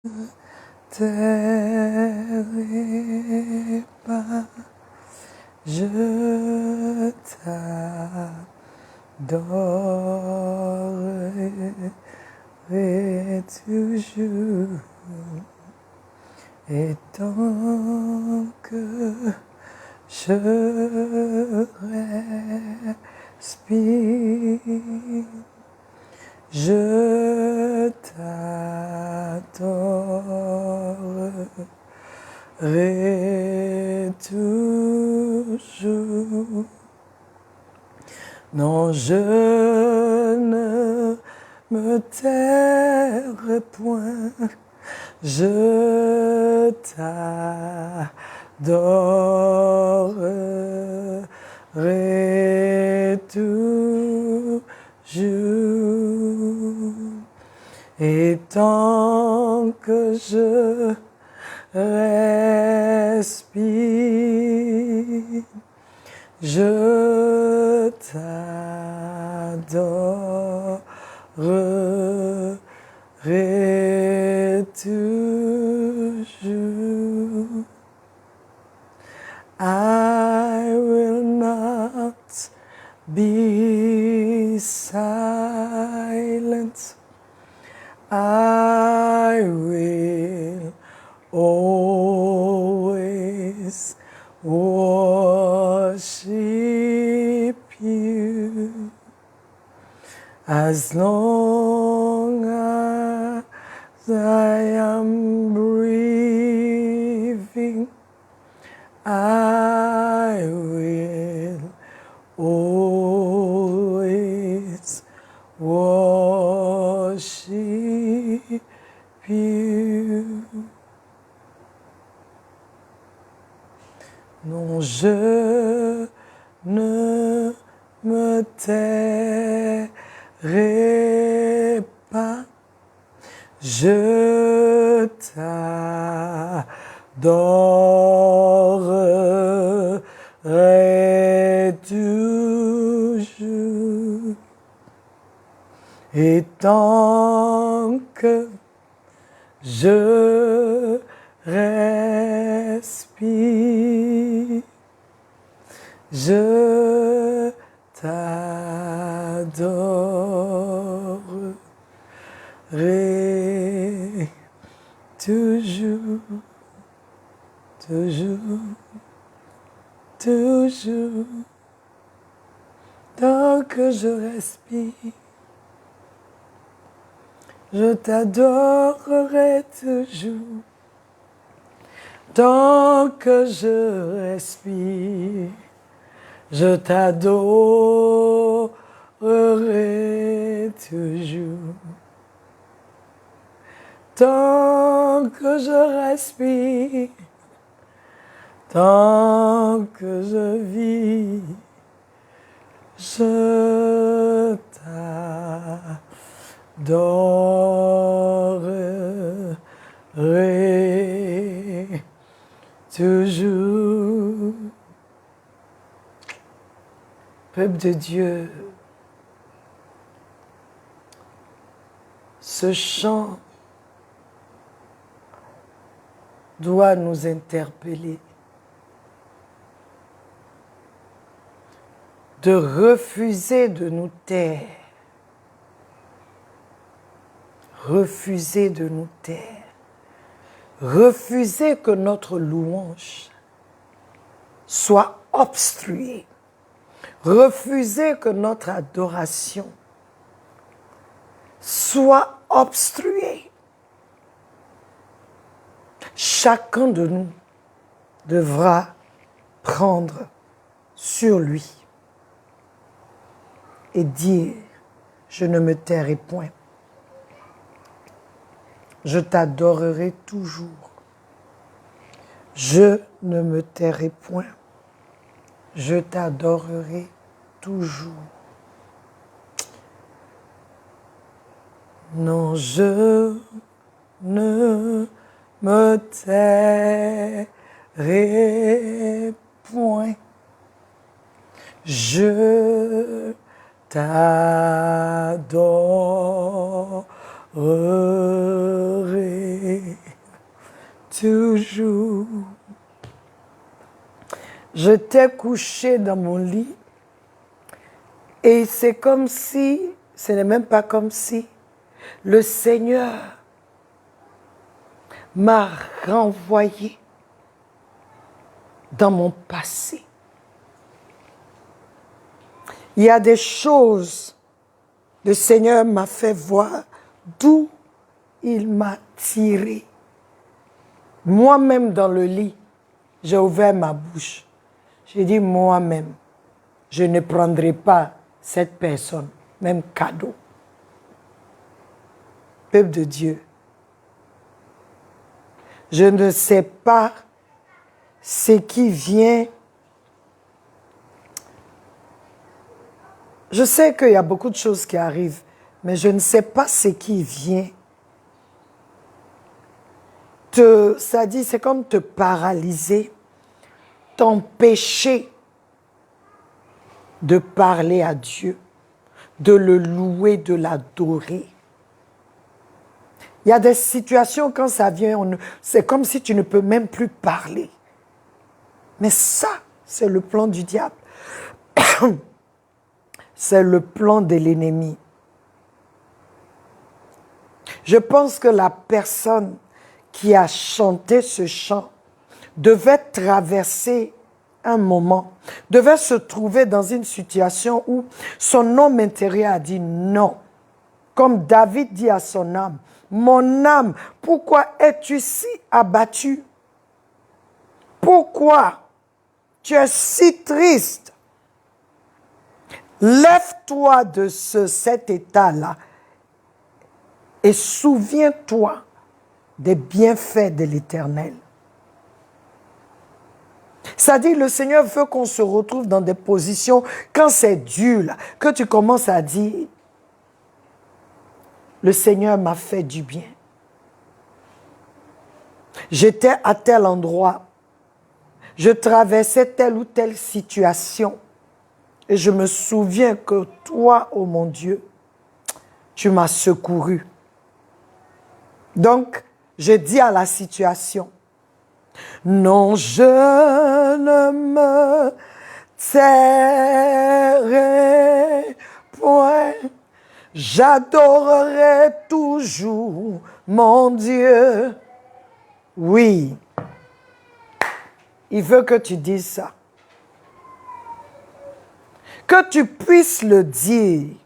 tairai pas, je t'adorerai toujours. Et tant que je respire, je t'adorerai toujours. Non, je ne me tairai point, je t'adorerai toujours. Et tant que je respire, je t'adorerai toujours. I will not be silent. I will always worship you as long as I am breathing. I will always worship you. Non, je ne me tairai pas, je t'adorerai toujours. Et tant que je respire, je t'adorerai toujours, toujours, toujours, tant que je respire. Je t'adorerai toujours, tant que je respire. Je t'adorerai toujours, tant que je respire, tant que je vis. Je t'adorerai toujours. Peuple de Dieu, ce chant doit nous interpeller. De refuser de nous taire. Refuser de nous taire. Refuser que notre louange soit obstruée. Refuser que notre adoration soit obstruée. Chacun de nous devra prendre sur lui et dire, je ne me tairai point. Je t'adorerai toujours. Je ne me tairai point. Je t'adorerai toujours. Non, je ne me tairai point. Je t'adorerai toujours. Je t'ai couché dans mon lit et c'est comme si, ce n'est même pas comme si, le Seigneur m'a renvoyé dans mon passé. Il y a des choses, le Seigneur m'a fait voir d'où il m'a tiré. Moi-même dans le lit, j'ai ouvert ma bouche. J'ai dit moi-même, je ne prendrai pas cette personne, même cadeau. Peuple de Dieu, je ne sais pas ce qui vient. Je sais qu'il y a beaucoup de choses qui arrivent, mais je ne sais pas ce qui vient. Ça dit, c'est comme te paralyser, t'empêcher de parler à Dieu, de le louer, de l'adorer. Il y a des situations, quand ça vient, c'est comme si tu ne peux même plus parler. Mais ça, c'est le plan du diable. C'est le plan de l'ennemi. Je pense que la personne qui a chanté ce chant devait traverser un moment, devait se trouver dans une situation où son homme intérieur a dit non. Comme David dit à son âme, mon âme, pourquoi es-tu si abattu? Pourquoi tu es si triste? Lève-toi de cet état-là et souviens-toi des bienfaits de l'Éternel. C'est-à-dire, le Seigneur veut qu'on se retrouve dans des positions, quand c'est dur, là, que tu commences à dire, le Seigneur m'a fait du bien. J'étais à tel endroit, je traversais telle ou telle situation, et je me souviens que toi, oh mon Dieu, tu m'as secouru. Donc, je dis à la situation, non, je ne me tairai point, j'adorerai toujours mon Dieu. Oui, il veut que tu dises ça. Que tu puisses le dire.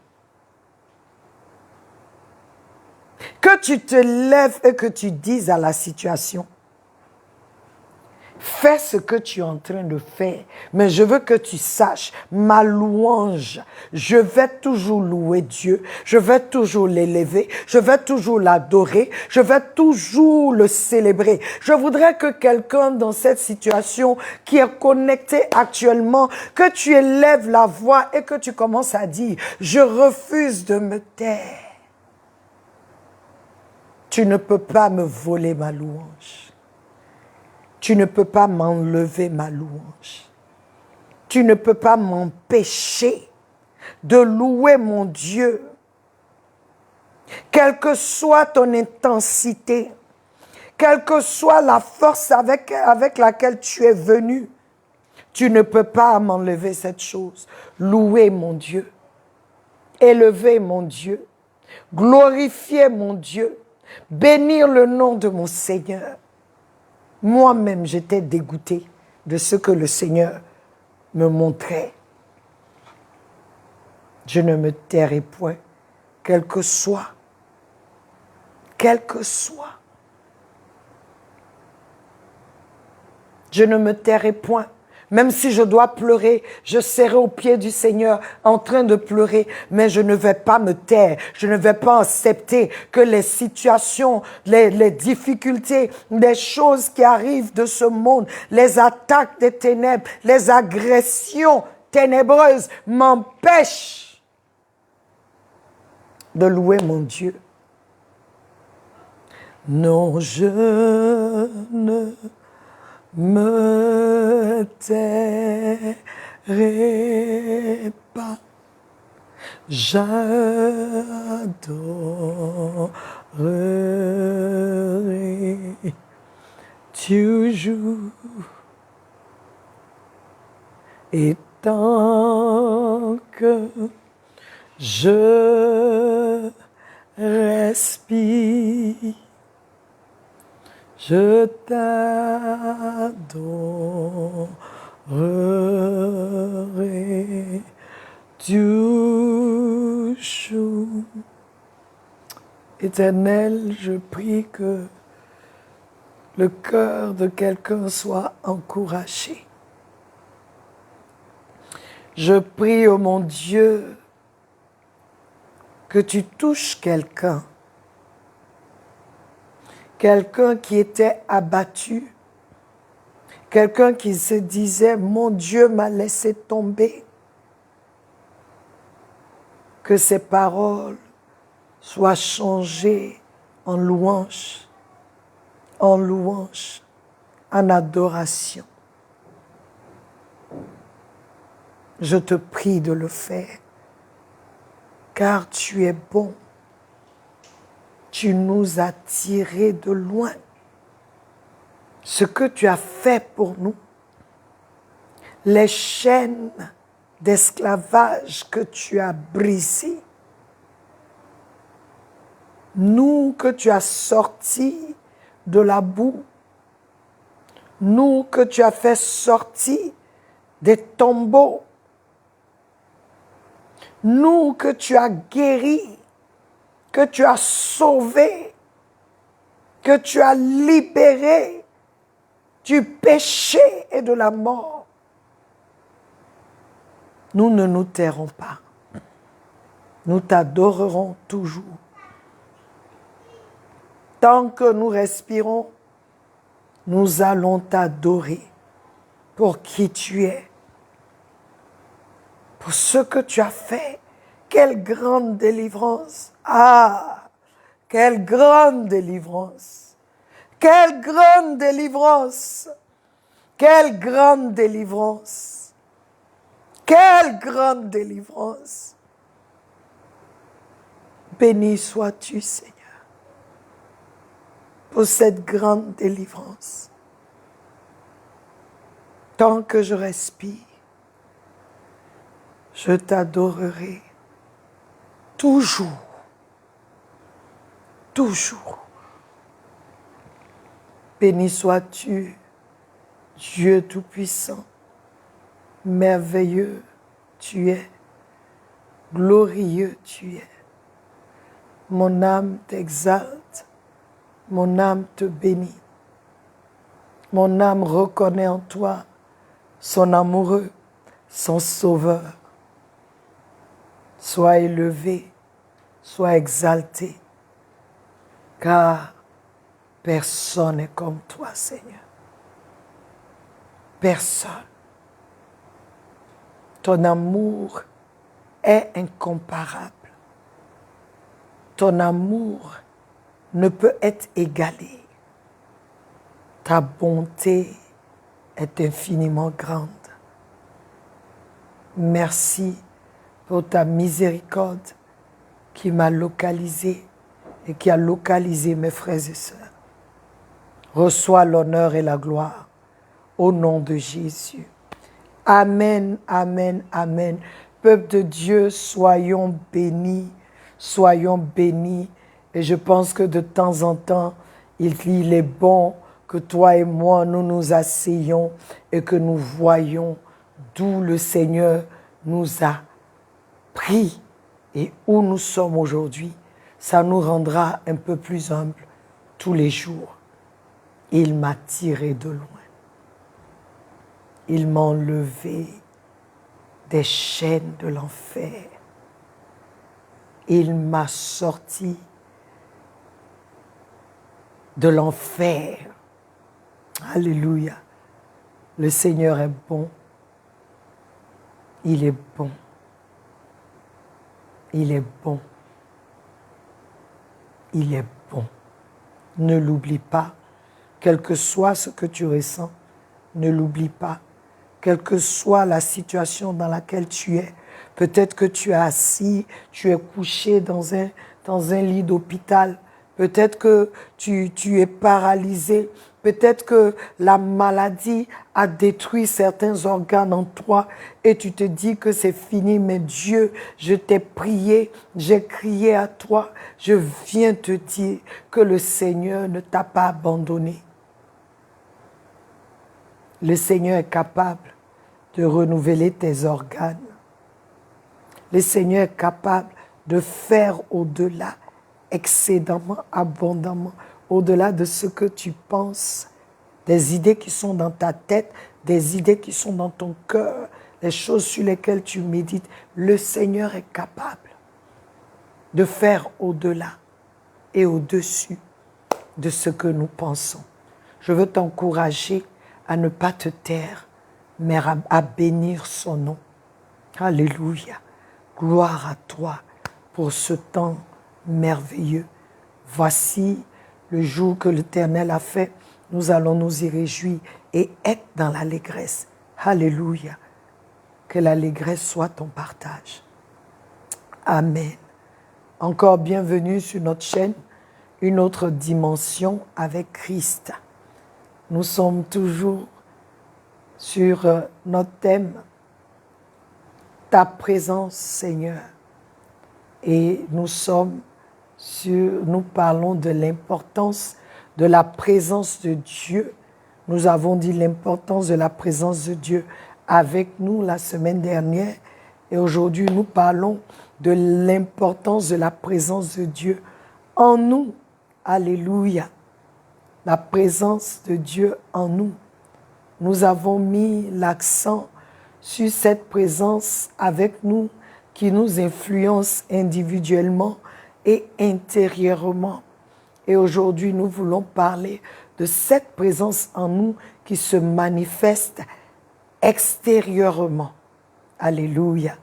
Que tu te lèves et que tu dises à la situation, fais ce que tu es en train de faire, mais je veux que tu saches, ma louange, je vais toujours louer Dieu, je vais toujours l'élever, je vais toujours l'adorer, je vais toujours le célébrer. Je voudrais que quelqu'un dans cette situation qui est connecté actuellement, que tu élèves la voix et que tu commences à dire, je refuse de me taire. Tu ne peux pas me voler ma louange. Tu ne peux pas m'enlever ma louange. Tu ne peux pas m'empêcher de louer mon Dieu. Quelle que soit ton intensité, quelle que soit la force avec laquelle tu es venu, tu ne peux pas m'enlever cette chose. Louer mon Dieu, élever mon Dieu, glorifier mon Dieu, bénir le nom de mon Seigneur. Moi-même, j'étais dégoûté de ce que le Seigneur me montrait. Je ne me tairai point, quel que soit. Je ne me tairai point. Même si je dois pleurer, je serai au pied du Seigneur en train de pleurer, mais je ne vais pas me taire. Je ne vais pas accepter que les situations, les difficultés, les choses qui arrivent de ce monde, les attaques des ténèbres, les agressions ténébreuses m'empêchent de louer mon Dieu. Non, je ne me tairai pas, j'adorerai toujours. Et tant que je respire, je t'adorerai toujours. Éternel, je prie que le cœur de quelqu'un soit encouragé. Je prie, oh mon Dieu, que tu touches quelqu'un. Quelqu'un qui était abattu. Quelqu'un qui se disait, mon Dieu m'a laissé tomber. Que ces paroles soient changées en louange, en adoration. Je te prie de le faire, car tu es bon. Tu nous as tirés de loin. Ce que tu as fait pour nous, les chaînes d'esclavage que tu as brisées, nous que tu as sortis de la boue, nous que tu as fait sortir des tombeaux, nous que tu as guéris, que tu as sauvés, que tu as libérés du péché et de la mort. Nous ne nous tairons pas. Nous t'adorerons toujours. Tant que nous respirons, nous allons t'adorer pour qui tu es, pour ce que tu as fait. Quelle grande délivrance! Ah! Quelle grande délivrance! Quelle grande délivrance! Quelle grande délivrance! Quelle grande délivrance! Béni sois-tu, Seigneur, pour cette grande délivrance. Tant que je respire, je t'adorerai toujours, toujours. Béni sois-tu, Dieu Tout-Puissant, merveilleux tu es, glorieux tu es. Mon âme t'exalte, mon âme te bénit. Mon âme reconnaît en toi son amoureux, son sauveur. Sois élevé, sois exalté, car personne n'est comme toi, Seigneur. Personne. Ton amour est incomparable. Ton amour ne peut être égalé. Ta bonté est infiniment grande. Merci pour ta miséricorde qui m'a localisé et qui a localisé mes frères et sœurs. Reçois l'honneur et la gloire au nom de Jésus. Amen, amen, amen. Peuple de Dieu, soyons bénis, soyons bénis. Et je pense que de temps en temps, il est bon que toi et moi, nous nous asseyions et que nous voyions d'où le Seigneur nous a pris et où nous sommes aujourd'hui. Ça nous rendra un peu plus humbles tous les jours. Il m'a tiré de loin. Il m'a enlevé des chaînes de l'enfer. Il m'a sorti de l'enfer. Alléluia. Le Seigneur est bon. Il est bon. Il est bon. Il est bon. Ne l'oublie pas. Quel que soit ce que tu ressens, ne l'oublie pas. Quelle que soit la situation dans laquelle tu es, peut-être que tu es assis, tu es couché dans un lit d'hôpital, peut-être que tu es paralysé Peut-être que la maladie a détruit certains organes en toi et tu te dis que c'est fini. Mais Dieu, je t'ai prié, j'ai crié à toi. Je viens te dire que le Seigneur ne t'a pas abandonné. Le Seigneur est capable de renouveler tes organes. Le Seigneur est capable de faire au-delà, excédemment, abondamment, au-delà de ce que tu penses, des idées qui sont dans ta tête, des idées qui sont dans ton cœur, les choses sur lesquelles tu médites. Le Seigneur est capable de faire au-delà et au-dessus de ce que nous pensons. Je veux t'encourager à ne pas te taire, mais à bénir son nom. Alléluia. Gloire à toi pour ce temps merveilleux. Voici le jour que l'Éternel a fait. Nous allons nous y réjouir et être dans l'allégresse. Alléluia. Que l'allégresse soit ton partage. Amen. Encore bienvenue sur notre chaîne, une autre dimension avec Christ. Nous sommes toujours sur notre thème, ta présence, Seigneur. Et nous parlons de l'importance de la présence de Dieu. Nous avons dit l'importance de la présence de Dieu avec nous la semaine dernière. Et aujourd'hui, nous parlons de l'importance de la présence de Dieu en nous. Alléluia. La présence de Dieu en nous. Nous avons mis l'accent sur cette présence avec nous qui nous influence individuellement et intérieurement. Et aujourd'hui, nous voulons parler de cette présence en nous qui se manifeste extérieurement. Alléluia.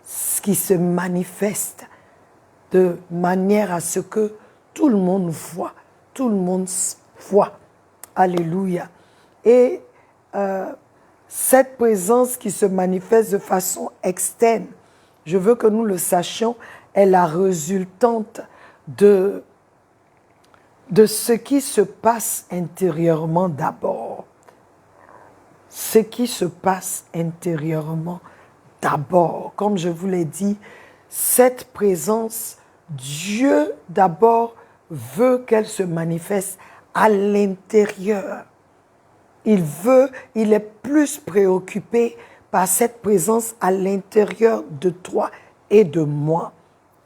Ce qui se manifeste de manière à ce que tout le monde voit. Tout le monde voit. Alléluia. Et cette présence qui se manifeste de façon externe, je veux que nous le sachions, est la résultante de ce qui se passe intérieurement d'abord. Ce qui se passe intérieurement d'abord. Comme je vous l'ai dit, cette présence, Dieu d'abord veut qu'elle se manifeste à l'intérieur. Il est plus préoccupé par cette présence à l'intérieur de toi et de moi.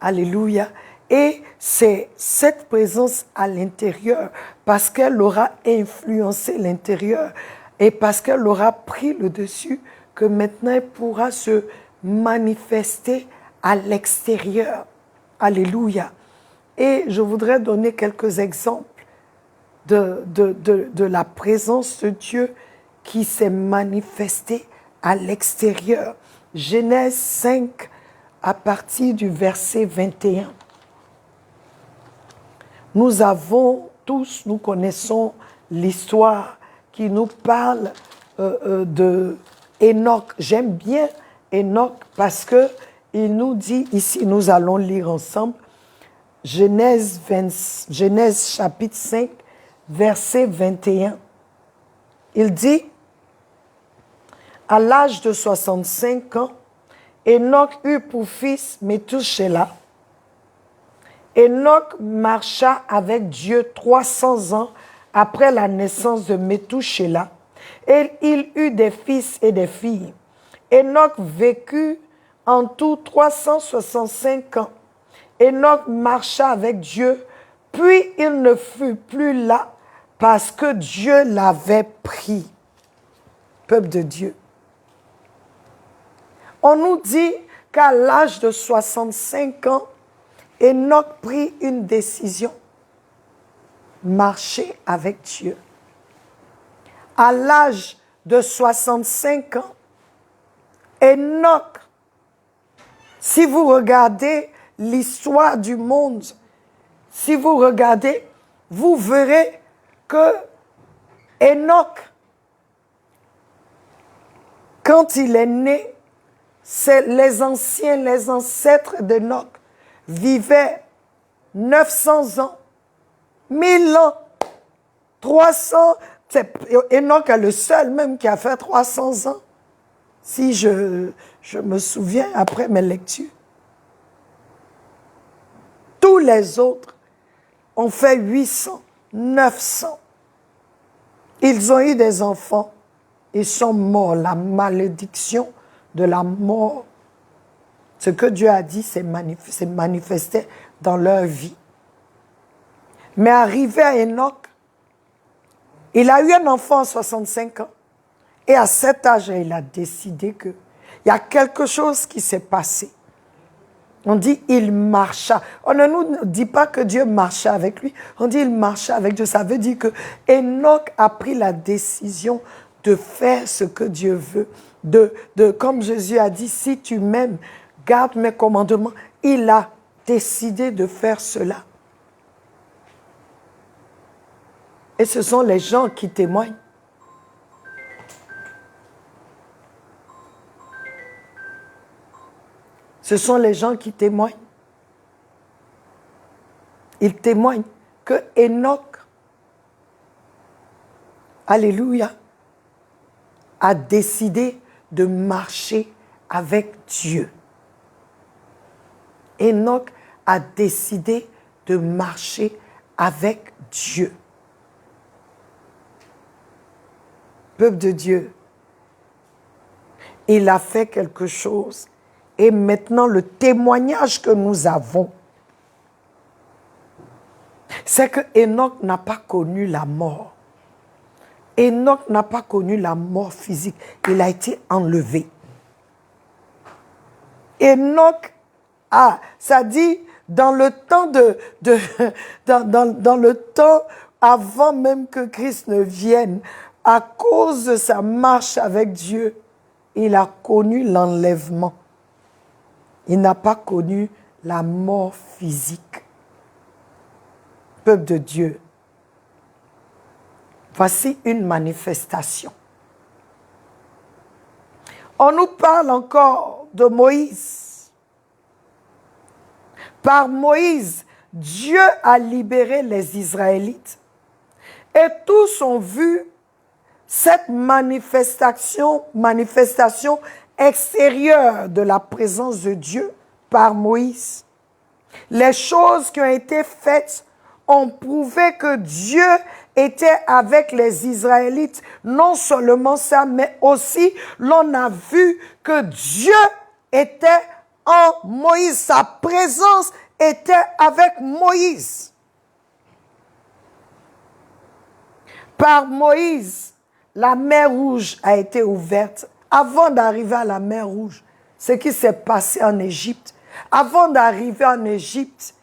Alléluia. Et c'est cette présence à l'intérieur, parce qu'elle aura influencé l'intérieur et parce qu'elle aura pris le dessus, que maintenant elle pourra se manifester à l'extérieur. Alléluia. Et je voudrais donner quelques exemples de la présence de Dieu qui s'est manifestée à l'extérieur. Genèse 5, à partir du verset 21. Nous connaissons l'histoire qui nous parle de Enoch. J'aime bien Enoch parce que il nous dit ici, nous allons lire ensemble, Genèse chapitre 5, verset 21. Il dit, à l'âge de 65 ans, Enoch eut pour fils Methushélah. Enoch marcha avec Dieu 300 ans après la naissance de Methushélah, et il eut des fils et des filles. Enoch vécut en tout 365 ans. Enoch marcha avec Dieu, puis il ne fut plus là parce que Dieu l'avait pris. Peuple de Dieu. On nous dit qu'à l'âge de 65 ans, Enoch prit une décision. Marcher avec Dieu. À l'âge de 65 ans, Enoch, si vous regardez l'histoire du monde, si vous regardez, vous verrez que Enoch, quand il est né, c'est les ancêtres d'Enoch vivaient 900 ans, 1000 ans. 300, Enoch est le seul même qui a fait 300 ans. Si je me souviens après mes lectures. Tous les autres ont fait 800, 900. Ils ont eu des enfants. Ils sont morts. La malédiction de la mort. Ce que Dieu a dit, c'est manifesté dans leur vie. Mais arrivé à Enoch, il a eu un enfant à 65 ans. Et à cet âge, il a décidé qu'il y a quelque chose qui s'est passé. On dit il marcha. On ne nous dit pas que Dieu marcha avec lui. On dit il marcha avec Dieu. Ça veut dire que Enoch a pris la décision de faire ce que Dieu veut. Comme Jésus a dit, si tu m'aimes, garde mes commandements. Il a décidé de faire cela. Et ce sont les gens qui témoignent. Ce sont les gens qui témoignent. Ils témoignent que Enoch, alléluia, a décidé de marcher avec Dieu. Enoch a décidé de marcher avec Dieu. Peuple de Dieu, il a fait quelque chose. Et maintenant, le témoignage que nous avons, c'est que Enoch n'a pas connu la mort. Enoch n'a pas connu la mort physique. Il a été enlevé. Enoch ça dit, dans le temps dans le temps avant même que Christ ne vienne, à cause de sa marche avec Dieu, il a connu l'enlèvement. Il n'a pas connu la mort physique. Peuple de Dieu, voici une manifestation. On nous parle encore de Moïse. Par Moïse, Dieu a libéré les Israélites. Et tous ont vu cette manifestation extérieure de la présence de Dieu par Moïse. Les choses qui ont été faites ont prouvé que Dieu était avec les Israélites. Non seulement ça, mais aussi l'on a vu que Dieu était en Moïse. Sa présence était avec Moïse. Par Moïse, la mer Rouge a été ouverte. Avant d'arriver à la mer Rouge, ce qui s'est passé en Égypte, avant d'arriver en Égypte,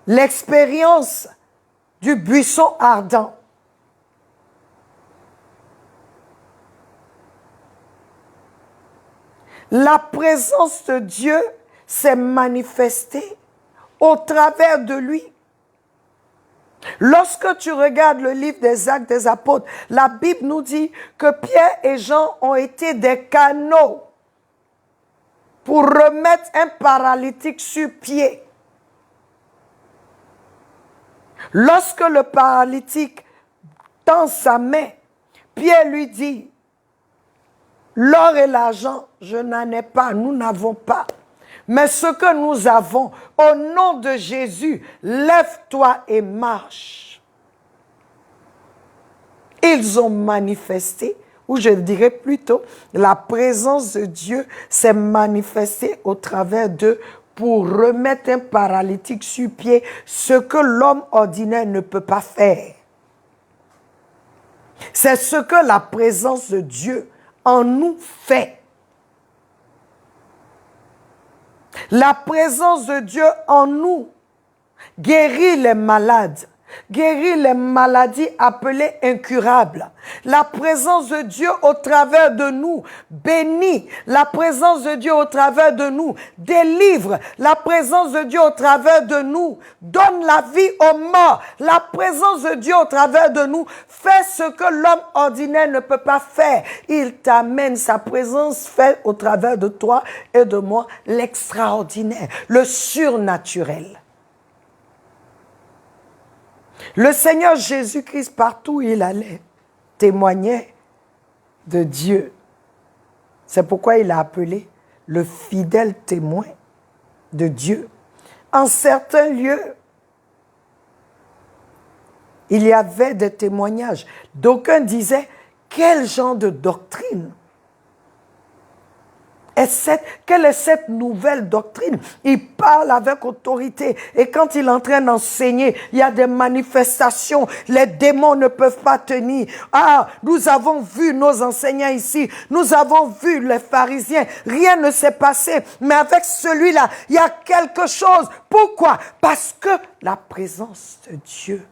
l'expérience du buisson ardent, la présence de Dieu s'est manifestée au travers de lui. Lorsque tu regardes le livre des Actes des Apôtres, la Bible nous dit que Pierre et Jean ont été des canaux pour remettre un paralytique sur pied. Lorsque le paralytique tend sa main, Pierre lui dit, « L'or et l'argent, je n'en ai pas, nous n'avons pas. Mais ce que nous avons, au nom de Jésus, lève-toi et marche. » Ils ont manifesté, ou je dirais plutôt, la présence de Dieu s'est manifestée au travers d'eux pour remettre un paralytique sur pied, ce que l'homme ordinaire ne peut pas faire. C'est ce que la présence de Dieu en nous fait. La présence de Dieu en nous guérit les malades, guérit les maladies appelées incurables. La présence de Dieu au travers de nous bénit. La présence de Dieu au travers de nous délivre. La présence de Dieu au travers de nous donne la vie aux morts. La présence de Dieu au travers de nous fait ce que l'homme ordinaire ne peut pas faire. Il t'amène, sa présence fait au travers de toi et de moi l'extraordinaire, le surnaturel. Le Seigneur Jésus-Christ, partout où il allait, témoignait de Dieu. C'est pourquoi il a appelé le fidèle témoin de Dieu. En certains lieux, il y avait des témoignages. D'aucuns disaient, quel genre de doctrine? Quelle est cette nouvelle doctrine? Il parle avec autorité. Et quand il est en train d'enseigner, il y a des manifestations. Les démons ne peuvent pas tenir. Ah, nous avons vu nos enseignants ici. Nous avons vu les pharisiens. Rien ne s'est passé. Mais avec celui-là, il y a quelque chose. Pourquoi? Parce que la présence de Dieu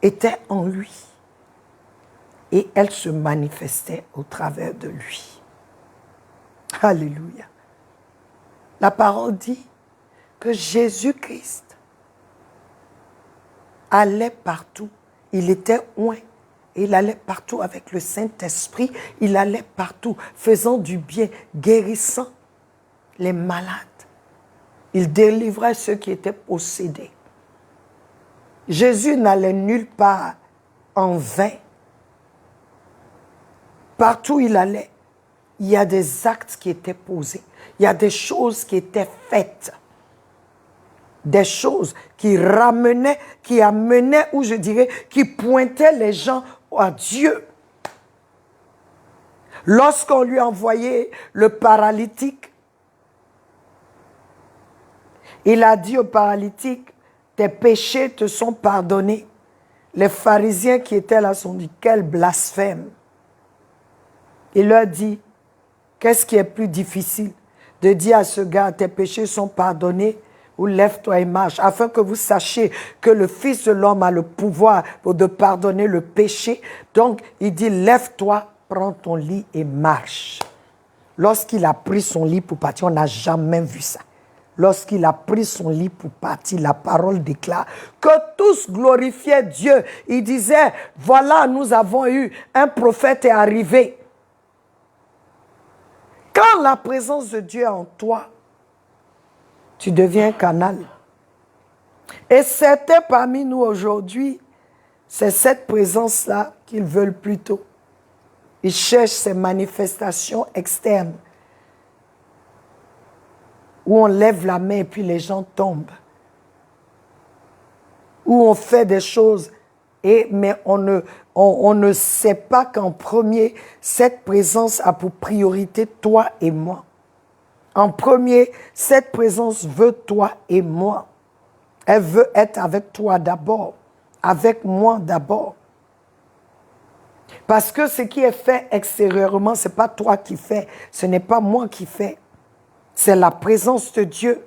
était en lui. Et elle se manifestait au travers de lui. Alléluia. La parole dit que Jésus-Christ allait partout. Il était oint. Il allait partout avec le Saint-Esprit. Il allait partout, faisant du bien, guérissant les malades. Il délivrait ceux qui étaient possédés. Jésus n'allait nulle part en vain. Partout où il allait, il y a des actes qui étaient posés. Il y a des choses qui étaient faites. Des choses qui ramenaient, qui amenaient, ou je dirais, qui pointaient les gens à Dieu. Lorsqu'on lui envoyait le paralytique, il a dit au paralytique, tes péchés te sont pardonnés. Les pharisiens qui étaient là sont dit, quel blasphème. Il leur dit, qu'est-ce qui est plus difficile? De dire à ce gars, tes péchés sont pardonnés, ou lève-toi et marche, afin que vous sachiez que le Fils de l'homme a le pouvoir de pardonner le péché. Donc, il dit, lève-toi, prends ton lit et marche. Lorsqu'il a pris son lit pour partir, on n'a jamais vu ça. Lorsqu'il a pris son lit pour partir, la parole déclare que tous glorifiaient Dieu. Il disait, voilà, nous avons eu un prophète est arrivé. Quand la présence de Dieu est en toi, tu deviens un canal. Et certains parmi nous aujourd'hui, c'est cette présence-là qu'ils veulent plutôt. Ils cherchent ces manifestations externes où on lève la main et puis les gens tombent. Où on fait des choses, mais on ne sait pas qu'en premier, cette présence a pour priorité toi et moi. En premier, cette présence veut toi et moi. Elle veut être avec toi d'abord, avec moi d'abord. Parce que ce qui est fait extérieurement, ce n'est pas toi qui fais, ce n'est pas moi qui fais. C'est la présence de Dieu.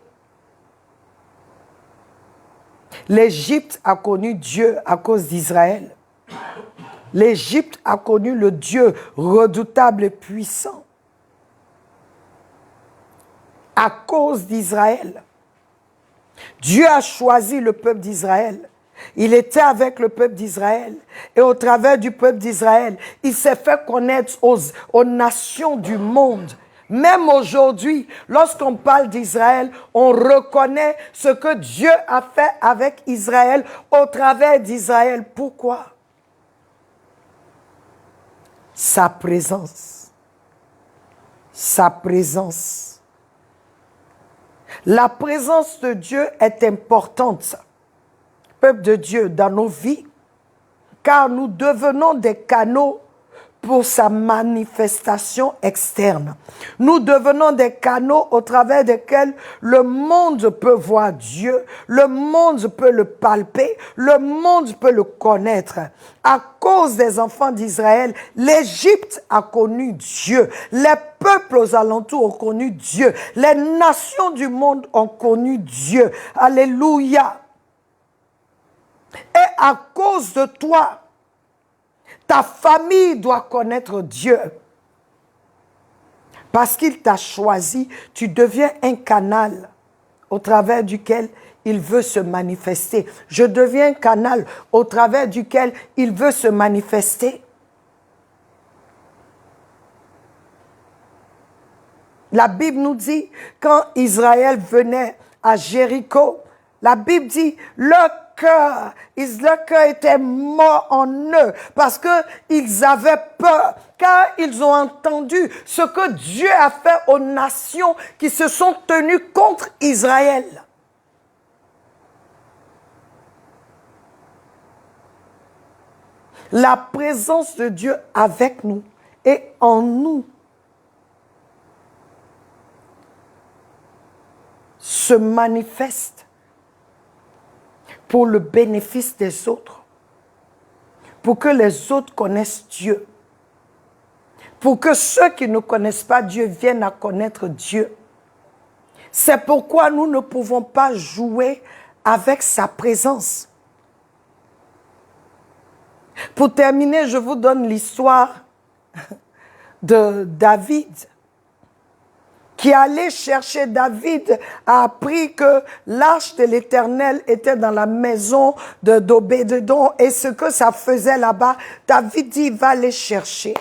L'Égypte a connu Dieu à cause d'Israël. L'Égypte a connu le Dieu redoutable et puissant à cause d'Israël. Dieu a choisi le peuple d'Israël. Il était avec le peuple d'Israël. Et au travers du peuple d'Israël, il s'est fait connaître aux nations du monde. Même aujourd'hui, lorsqu'on parle d'Israël, on reconnaît ce que Dieu a fait avec Israël au travers d'Israël. Pourquoi? Sa présence. Sa présence. La présence de Dieu est importante, peuple de Dieu, dans nos vies, car nous devenons des canaux pour sa manifestation externe. Nous devenons des canaux au travers desquels le monde peut voir Dieu, le monde peut le palper, le monde peut le connaître. À cause des enfants d'Israël, l'Égypte a connu Dieu, les peuples aux alentours ont connu Dieu, les nations du monde ont connu Dieu. Alléluia. Et à cause de toi, ta famille doit connaître Dieu. Parce qu'il t'a choisi, tu deviens un canal au travers duquel il veut se manifester. Je deviens un canal au travers duquel il veut se manifester. La Bible nous dit, quand Israël venait à Jéricho, la Bible dit, leur cœur était mort en eux parce qu'ils avaient peur, car ils ont entendu ce que Dieu a fait aux nations qui se sont tenues contre Israël. La présence de Dieu avec nous et en nous se manifeste pour le bénéfice des autres, pour que les autres connaissent Dieu, pour que ceux qui ne connaissent pas Dieu viennent à connaître Dieu. C'est pourquoi nous ne pouvons pas jouer avec sa présence. Pour terminer, je vous donne l'histoire de David, qui allait chercher. David a appris que l'arche de l'Éternel était dans la maison d'Obédédom et ce que ça faisait là-bas, David dit, il va aller chercher.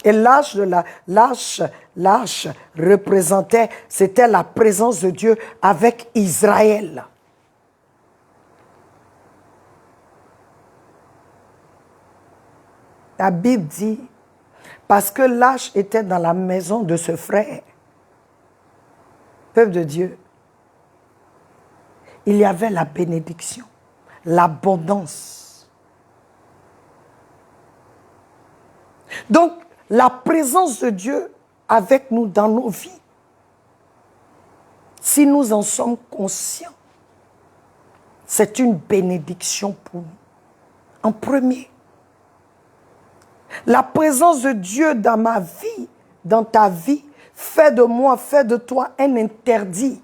Et l'arche représentait, c'était la présence de Dieu avec Israël. La Bible dit, parce que l'arche était dans la maison de ce frère, peuple de Dieu, il y avait la bénédiction, l'abondance. Donc, la présence de Dieu avec nous dans nos vies, si nous en sommes conscients, c'est une bénédiction pour nous. En premier, la présence de Dieu dans ma vie, dans ta vie, fait de moi, fait de toi un interdit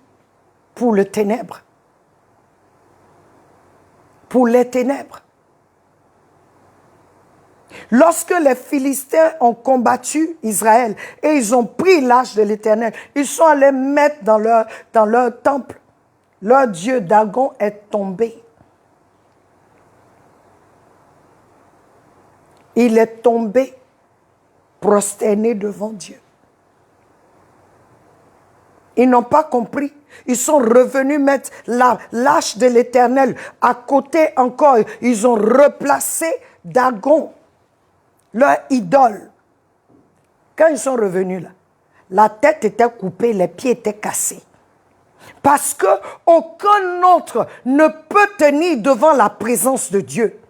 pour le ténèbre. Pour les ténèbres. Lorsque les Philistins ont combattu Israël et ils ont pris l'arche de l'Éternel, ils sont allés mettre dans leur temple. Leur dieu Dagon est tombé. Il est tombé, prosterné devant Dieu. Ils n'ont pas compris. Ils sont revenus mettre l'arche de l'Éternel à côté encore. Ils ont replacé Dagon, leur idole. Quand ils sont revenus là, la tête était coupée, les pieds étaient cassés. Parce qu'aucun autre ne peut tenir devant la présence de Dieu.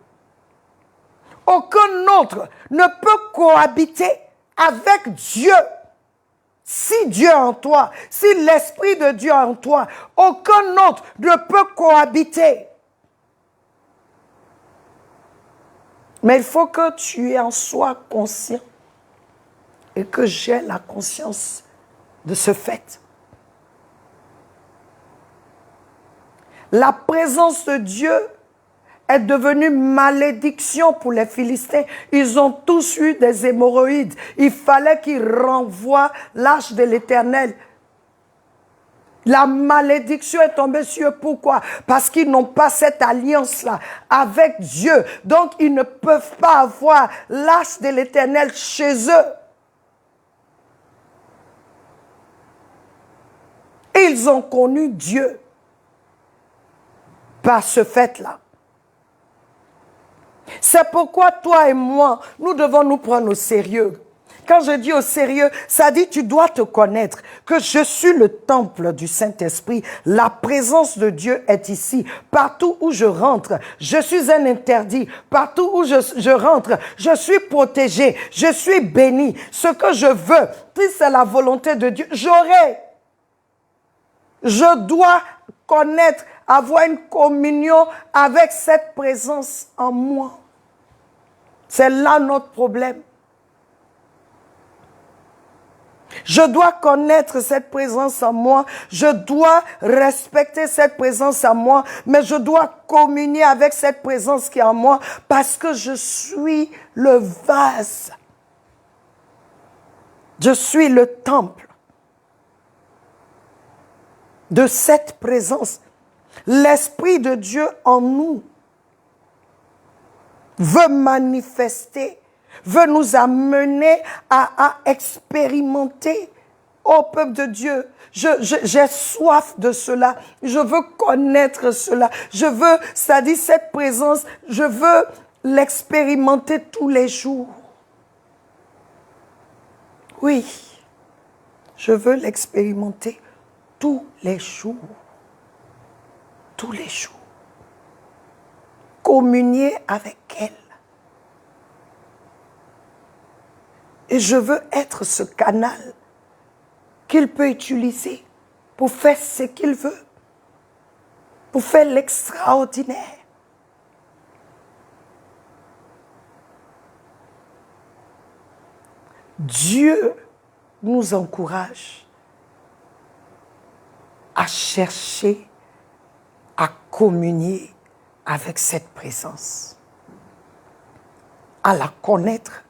Aucun autre ne peut cohabiter avec Dieu. Si Dieu est en toi, si l'Esprit de Dieu est en toi, aucun autre ne peut cohabiter. Mais il faut que tu en sois conscient et que j'ai la conscience de ce fait. La présence de Dieu est devenue malédiction pour les Philistins. Ils ont tous eu des hémorroïdes. Il fallait qu'ils renvoient l'arche de l'Éternel. La malédiction est tombée sur eux. Pourquoi? Parce qu'ils n'ont pas cette alliance-là avec Dieu. Donc, ils ne peuvent pas avoir l'arche de l'Éternel chez eux. Ils ont connu Dieu par ce fait-là. C'est pourquoi toi et moi, nous devons nous prendre au sérieux. Quand je dis au sérieux, ça dit tu dois te connaître, que je suis le temple du Saint-Esprit. La présence de Dieu est ici. Partout où je rentre, je suis un interdit. Partout où je rentre, je suis protégé, je suis béni. Ce que je veux, si c'est la volonté de Dieu, j'aurai. Je dois connaître, avoir une communion avec cette présence en moi. C'est là notre problème. Je dois connaître cette présence en moi, je dois respecter cette présence en moi, mais je dois communier avec cette présence qui est en moi parce que je suis le vase. Je suis le temple de cette présence. L'Esprit de Dieu en nous veut manifester, veut nous amener à expérimenter Oh, peuple de Dieu, j'ai soif de cela. Je veux connaître cela. Je veux, c'est-à-dire cette présence, je veux l'expérimenter tous les jours. Oui, je veux l'expérimenter tous les jours. Tous les jours. Communier avec elle. Et je veux être ce canal qu'il peut utiliser pour faire ce qu'il veut, pour faire l'extraordinaire. Dieu nous encourage à chercher, à communier avec cette présence, à la connaître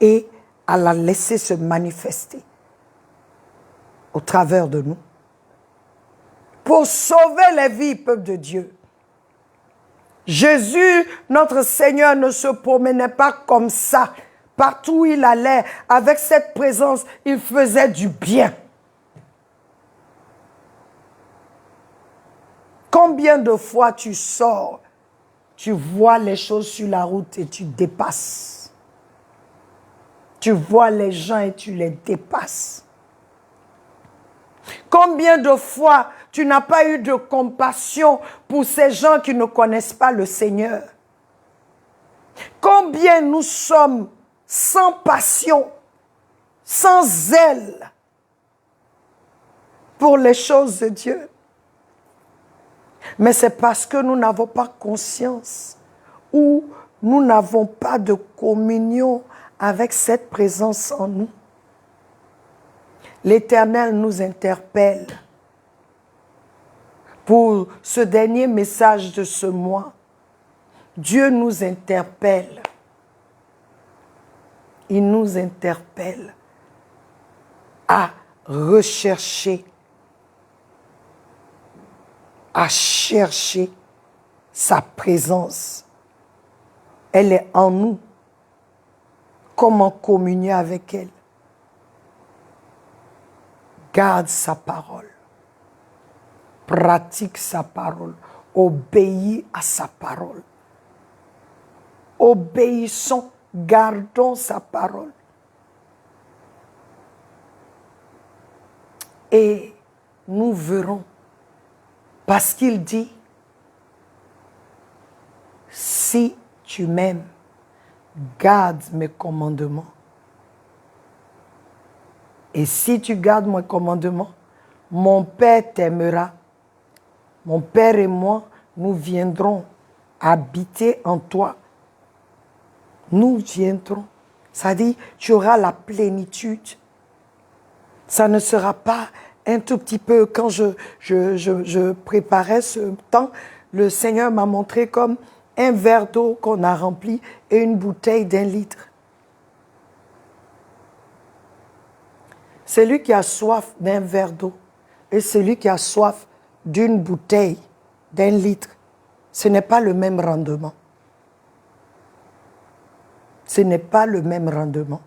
et à la laisser se manifester au travers de nous pour sauver les vies, peuple de Dieu. Jésus, notre Seigneur, ne se promenait pas comme ça. Partout où il allait, avec cette présence, il faisait du bien. Combien de fois tu sors, tu vois les choses sur la route et tu dépasses. Tu vois les gens et tu les dépasses. Combien de fois tu n'as pas eu de compassion pour ces gens qui ne connaissent pas le Seigneur? Combien nous sommes sans passion, sans zèle pour les choses de Dieu? Mais c'est parce que nous n'avons pas conscience ou nous n'avons pas de communion avec cette présence en nous. L'Éternel nous interpelle pour ce dernier message de ce mois. Dieu nous interpelle. Il nous interpelle à rechercher, à chercher sa présence. Elle est en nous. Comment communier avec elle? Garde sa parole. Pratique sa parole. Obéis à sa parole. Obéissons, gardons sa parole. Et nous verrons, parce qu'il dit, si tu m'aimes, garde mes commandements. Et si tu gardes mes commandements, mon Père t'aimera. Mon Père et moi, nous viendrons habiter en toi. Nous viendrons. Ça dit, tu auras la plénitude. Ça ne sera pas un tout petit peu. Quand je préparais ce temps, le Seigneur m'a montré comme un verre d'eau qu'on a rempli et une bouteille d'1 litre. Celui qui a soif d'un verre d'eau et celui qui a soif d'une bouteille d'1 litre, ce n'est pas le même rendement. Ce n'est pas le même rendement.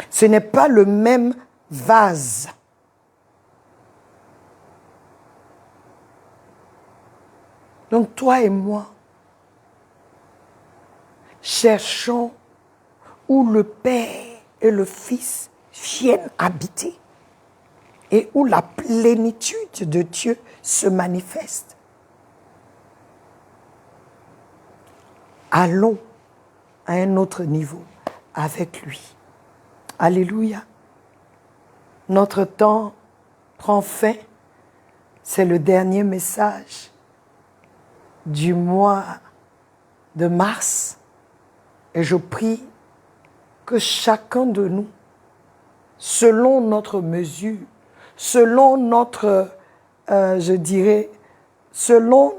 Ce n'est pas le même vase. Donc toi et moi, cherchons où le Père et le Fils viennent habiter et où la plénitude de Dieu se manifeste. Allons à un autre niveau avec lui. Alléluia. Notre temps prend fin. C'est le dernier message du mois de mars. Et je prie que chacun de nous, selon notre mesure, selon notre, je dirais, selon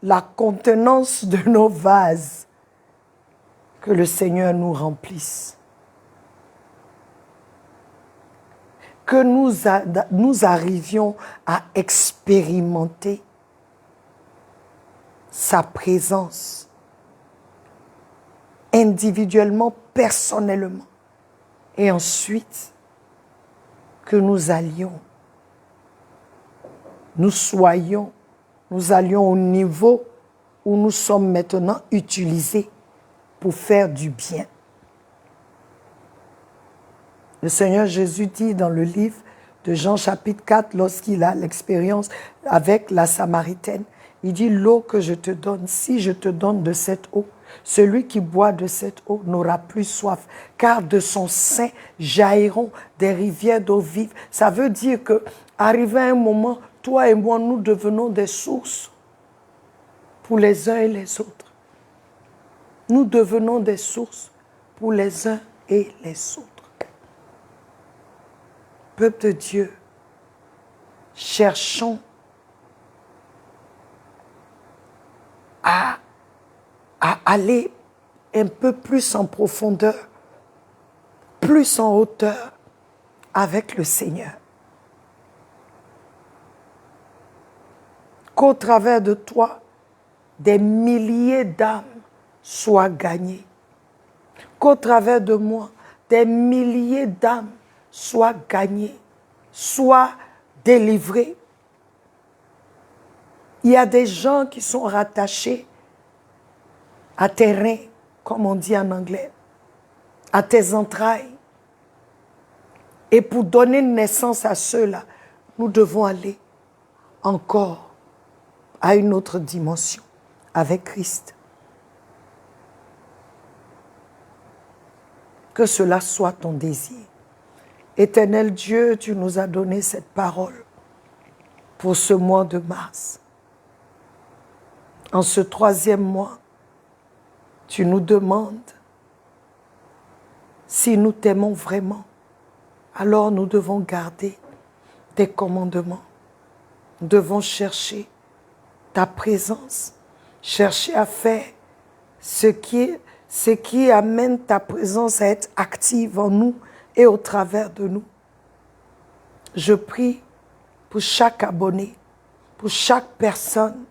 la contenance de nos vases, que le Seigneur nous remplisse. Que nous arrivions à expérimenter sa présence individuellement, personnellement, Et ensuite, que nous allions, nous allions au niveau où nous sommes maintenant utilisés pour faire du bien. Le Seigneur Jésus dit dans le livre de Jean chapitre 4, lorsqu'il a l'expérience avec la Samaritaine, il dit, l'eau que je te donne, si je te donne de cette eau, celui qui boit de cette eau n'aura plus soif, car de son sein jailliront des rivières d'eau vive. Ça veut dire que, arrivé à un moment, toi et moi, nous devenons des sources pour les uns et les autres. Nous devenons des sources pour les uns et les autres. Peuple de Dieu, cherchons à aller un peu plus en profondeur, plus en hauteur avec le Seigneur. Qu'au travers de toi, des milliers d'âmes soient gagnées. Qu'au travers de moi, des milliers d'âmes soient gagnées, soient délivrées. Il y a des gens qui sont rattachés à tes reins, comme on dit en anglais, à tes entrailles. Et pour donner naissance à ceux-là, nous devons aller encore à une autre dimension avec Christ. Que cela soit ton désir. Éternel Dieu, tu nous as donné cette parole pour ce mois de mars. En ce 3e mois, tu nous demandes si nous t'aimons vraiment, alors nous devons garder tes commandements. Nous devons chercher ta présence, chercher à faire ce qui amène ta présence à être active en nous et au travers de nous. Je prie pour chaque abonné, pour chaque personne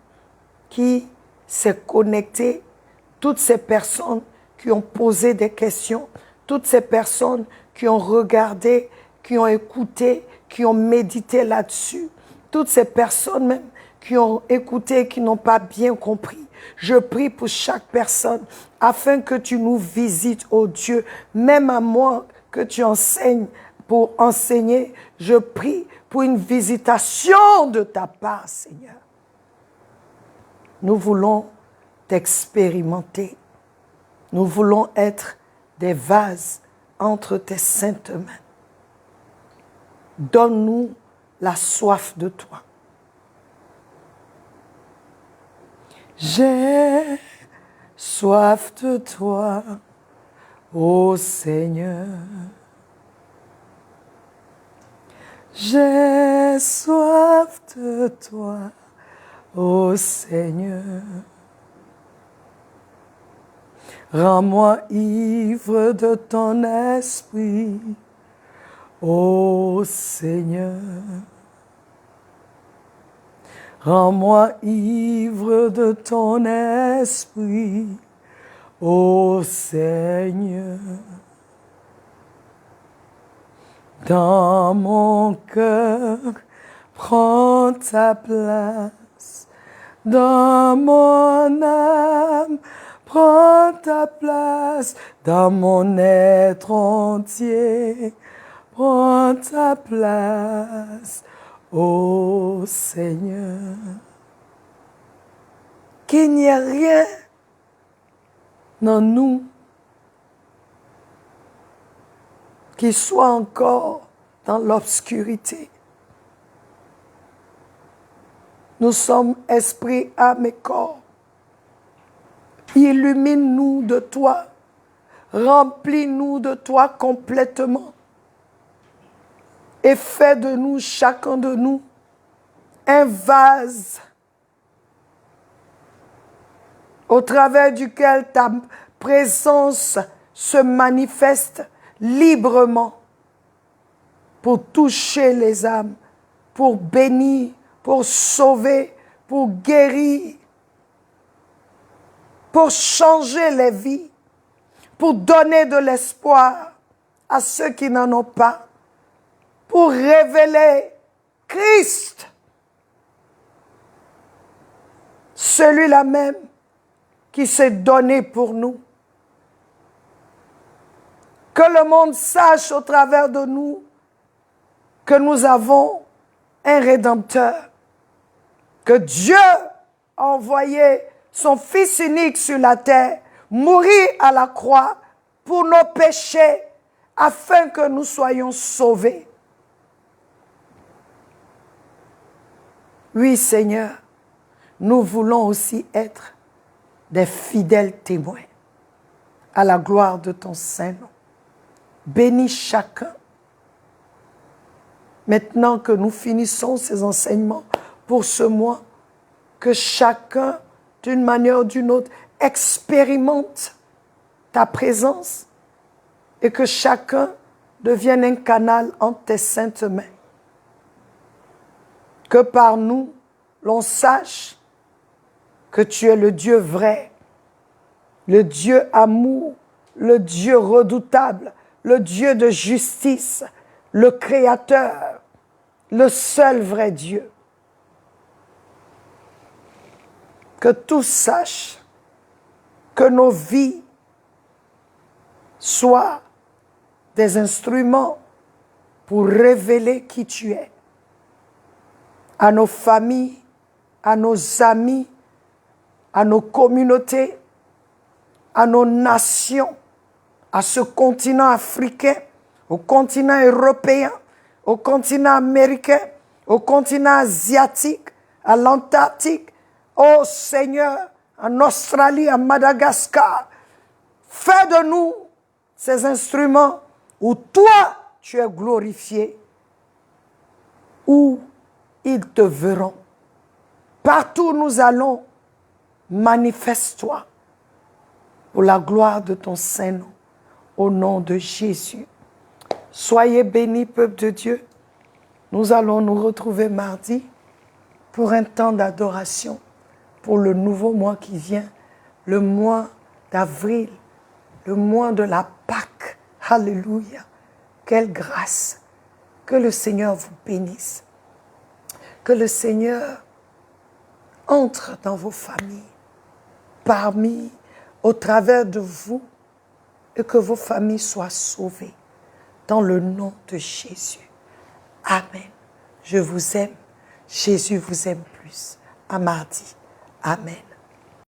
qui s'est connectée, toutes ces personnes qui ont posé des questions, toutes ces personnes qui ont regardé, qui ont écouté, qui ont médité là-dessus, toutes ces personnes même qui ont écouté, qui n'ont pas bien compris. Je prie pour chaque personne afin que tu nous visites, ô Dieu, même à moi que tu enseignes pour enseigner. Je prie pour une visitation de ta part, Seigneur. Nous voulons t'expérimenter. Nous voulons être des vases entre tes saintes mains. Donne-nous la soif de toi. J'ai soif de toi, ô Seigneur. J'ai soif de toi, ô Seigneur. Rends-moi ivre de ton esprit, ô Seigneur. Rends-moi ivre de ton esprit, ô Seigneur. Dans mon cœur, prends ta place. Dans mon âme, prends ta place. Dans mon être entier, prends ta place. Ô Seigneur, qu'il n'y ait rien dans nous qui soit encore dans l'obscurité. Nous sommes esprit, âme et corps. Illumine-nous de toi, remplis-nous de toi complètement. Et fais de nous, chacun de nous, un vase au travers duquel ta présence se manifeste librement pour toucher les âmes, pour bénir, pour sauver, pour guérir, pour changer les vies, pour donner de l'espoir à ceux qui n'en ont pas, pour révéler Christ, celui-là même qui s'est donné pour nous. Que le monde sache au travers de nous que nous avons un Rédempteur, que Dieu a envoyé son Fils unique sur la terre, mourir à la croix pour nos péchés, afin que nous soyons sauvés. Oui, Seigneur, nous voulons aussi être des fidèles témoins à la gloire de ton Saint-Nom. Bénis chacun. Maintenant que nous finissons ces enseignements pour ce mois, que chacun, d'une manière ou d'une autre, expérimente ta présence et que chacun devienne un canal entre tes saintes mains. Que par nous, l'on sache que tu es le Dieu vrai, le Dieu amour, le Dieu redoutable, le Dieu de justice, le Créateur, le seul vrai Dieu. Que tous sachent que nos vies soient des instruments pour révéler qui tu es à nos familles, à nos amis, à nos communautés, à nos nations, à ce continent africain, au continent européen, au continent américain, au continent asiatique, à l'Antarctique, ô Seigneur, en Australie, à Madagascar. Fais de nous ces instruments où toi, tu es glorifié, où ils te verront. Partout où nous allons, manifeste-toi pour la gloire de ton Saint-Nom, au nom de Jésus. Soyez bénis, peuple de Dieu. Nous allons nous retrouver mardi pour un temps d'adoration, pour le nouveau mois qui vient, le mois d'avril, le mois de la Pâque. Alléluia. Quelle grâce. Que le Seigneur vous bénisse. Que le Seigneur entre dans vos familles, au travers de vous, et que vos familles soient sauvées. Dans le nom de Jésus. Amen. Je vous aime. Jésus vous aime plus. À mardi. Amen.